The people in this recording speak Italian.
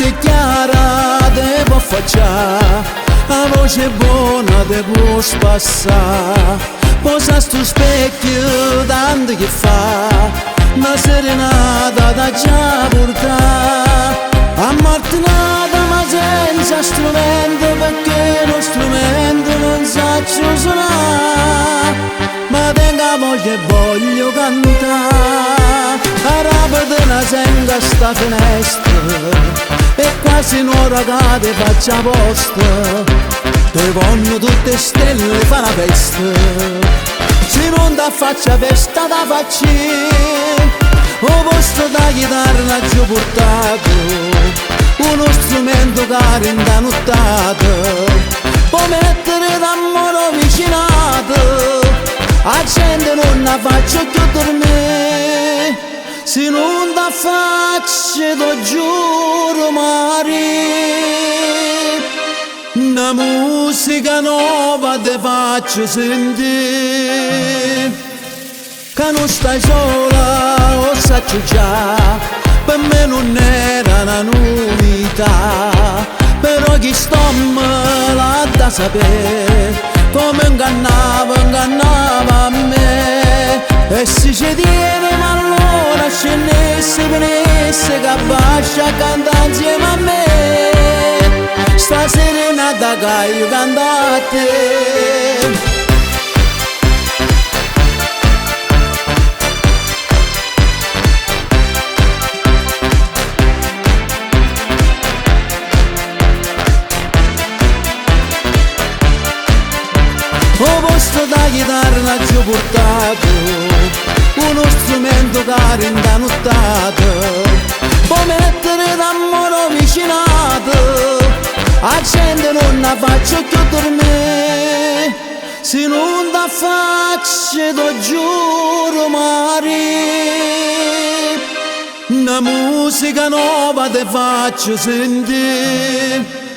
notte chiara te può affacciare, la voce buona te può spassare. Posa sto specchio tanto che fa, una serenata da già portare. A martinata ma senza strumento, perché lo strumento non sa suonare. Ma tenga voglia e voglio cantare, a rapida una senga sta finestra, e quasi un'ora che te faccia posta. Te voglio tutte stelle fa una festa, se non da faccia festa da facci. O posto da chitarra giù portato, uno strumento caro in da nottata, può mettere d'amore vicinato, a gente non la faccio più dormire. Se non da faccia t'ho giuro mare, una musica nuova te faccio sentire. Che non stai sola, lo saccio già, per me non era una novità. Però chi sto me l'ha da sapere, come ingannava a me. E se ci tiene ma allora scendesse, venisse, che bascia a cantare insieme a me. Stasera nata che io canto a te. Ho posto da chitarra giù portato, uno strumento caro in da nottata, può mettere d'amore vicinato, a gente non la faccio più dormire. Se non da faccio t'ho giuro mare, una musica nuova te faccio sentire.